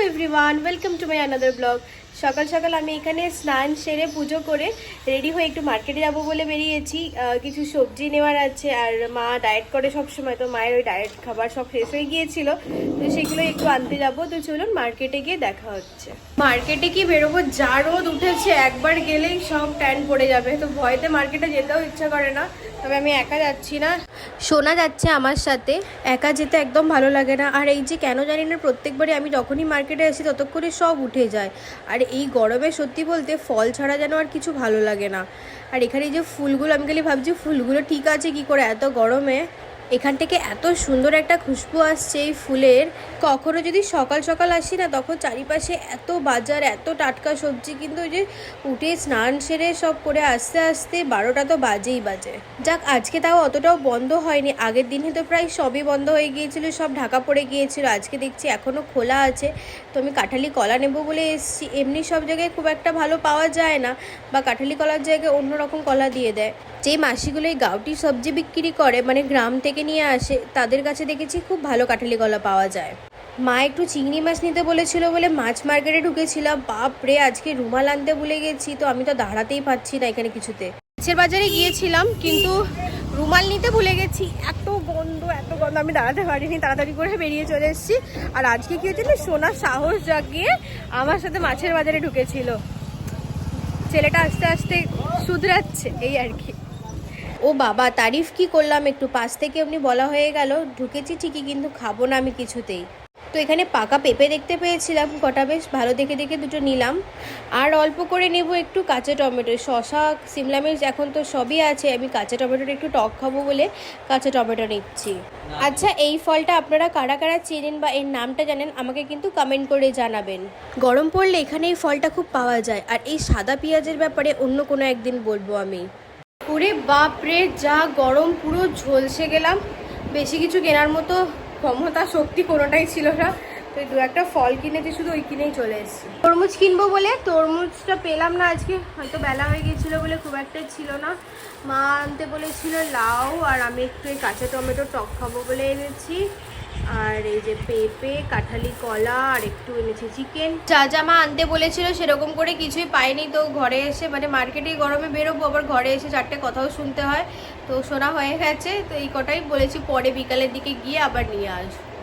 Everyone, welcome to my another blog. সকাল সকাল আমি এখানে স্নান সেরে পুজো করে রেডি হয়ে একটু মার্কেটে যাব বলে বেরিয়েছি। কিছু সবজি নেওয়ার আছে, আর মা ডায়েট করে সব সময়, তো মায়ের ওই ডায়েট খাবার সব শেষ হয়ে গিয়েছিল, তো সেগুলো একটু আনতে যাব। তো চলুন মার্কেটে গিয়ে দেখা হচ্ছে। মার্কেটে কি বেরোবো, যা রোদ উঠেছে, একবার গেলেই সব ট্যান পড়ে যাবে, তো ভয়তে মার্কেটে যেতেও ইচ্ছা করে না। তবে আমি একা যাচ্ছি না, সোনা যাচ্ছে আমার সাথে। একা যেতে একদম ভালো লাগে না। আর এই যে কেন জানি না, প্রত্যেকবারই আমি যখনই মার্কেটে আসি ততক্ষণে সব উঠে যায়। আর এই গরমে সত্যি বলতে ফল ছাড়া যেন আর কিছু ভালো লাগে না। আর এখানে যে ফুলগুলো, আমি খালি ভাবছি ফুলগুলো ঠিক আছে কি করে এত গরমে। এখান থেকে এত সুন্দর একটা খুশবু আসছে এই ফুলের। কখনো যদি সকাল সকাল আসি না, তখন চারিপাশে এত বাজার, এত টাটকা সবজি, কিন্তু ওই যে উঠে স্নান সেরে সব করে আস্তে আস্তে 12টা তো বাজেই বাজে। যাক, আজকে তাও অতটাও বন্ধ হয়নি। আগের দিনে তো প্রায় সবই বন্ধ হয়ে গিয়েছিল, সব ঢাকা পড়ে গিয়েছিল। আজকে দেখছি এখনও খোলা আছে। তো আমি কাঁঠালি কলা নেবো বলে এসেছি। এমনি সব জায়গায় খুব একটা ভালো পাওয়া যায় না, বা কাঁঠালি কলার জায়গায় অন্যরকম কলা দিয়ে দেয়। যেই মাসিগুলো এই গাউটি সবজি বিক্রি করে, মানে গ্রাম থেকে নিয়ে আসে, তাদের কাছে দেখেছি খুব ভালো কাঁঠালি কলা পাওয়া যায়। মা একটু চিংড়ি মাছ নিতে বলেছিল বলে মাছ মার্কেটে ঢুকেছিলাম। বাপরে, আজকে রুমাল আনতে ভুলে গেছি, তো আমি তো দাঁড়াতেই পারছি না এখানে কিছুতে। মাছের বাজারে গিয়েছিলাম কিন্তু রুমাল নিতে ভুলে গেছি। এত গন্ধ, আমি দাঁড়াতে পারিনি, তাড়াতাড়ি করে বেরিয়ে চলে এসেছি। আর আজকে কি হচ্ছে না, সোনার সাহস জাগিয়ে আমার সাথে মাছের বাজারে ঢুকেছিল। ছেলেটা আস্তে আস্তে শুধরাচ্ছে, এই আর কি। ও বাবা, তারিফ কি করলাম, একটু পাশ থেকে এমনি বলা হয়ে গেল। ঢুকেছি ঠিকই, কিন্তু খাবো না আমি কিছুতেই। তো এখানে পাকা পেঁপে দেখতে পেয়েছিলাম কটা, বেশ ভালো দেখে দেখে দুটো নিলাম। আর অল্প করে নেব একটু কাঁচা টমেটো, শসা, সিমলা মির্চ, এখন তো সবই আছে। আমি কাঁচা টমেটোটা একটু টক খাবো বলে কাঁচা টমেটো নিচ্ছি। আচ্ছা, এই ফলটা আপনারা কারা কারা চেনেন বা এর নামটা জানেন, আমাকে কিন্তু কমেন্ট করে জানাবেন। গরম পড়লে এখানে এই ফলটা খুব পাওয়া যায়। আর এই সাদা পেঁয়াজের ব্যাপারে অন্য কোনো একদিন বলবো আমি। ওরে বাপরে, যা গরম, পুরো ঝলসে গেলাম। বেশি কিছু কেনার মতো ক্ষমতা শক্তি কোনোটাই ছিল না। তো দু একটা ফল কিনেছি, শুধু ওই কিনেই চলে এসেছি। তরমুজ কিনবো বলে তরমুজটা পেলাম না আজকে, হয়তো বেলা হয়ে গিয়েছিলো বলে খুব একটা ছিল না। মা আনতে বলেছিল লাউ, আর আমি একটু এই কাঁচা টমেটো টক খাবো বলে এনেছি। আর এই যে পেঁপে, কাঁঠালি কলা, আর একটু এনেছি চিকেন। যা যা মা আনতে বলেছিল সেরকম করে কিছুই পাইনি। তো ঘরে এসে, মানে মার্কেটে গরমে বেরোবো, আবার ঘরে এসে চারটে কথাও শুনতে হয়, তো শোনা হয়ে গেছে। তো এই কটাই বলেছি, পরে বিকালের দিকে গিয়ে আবার নিয়ে আসবো।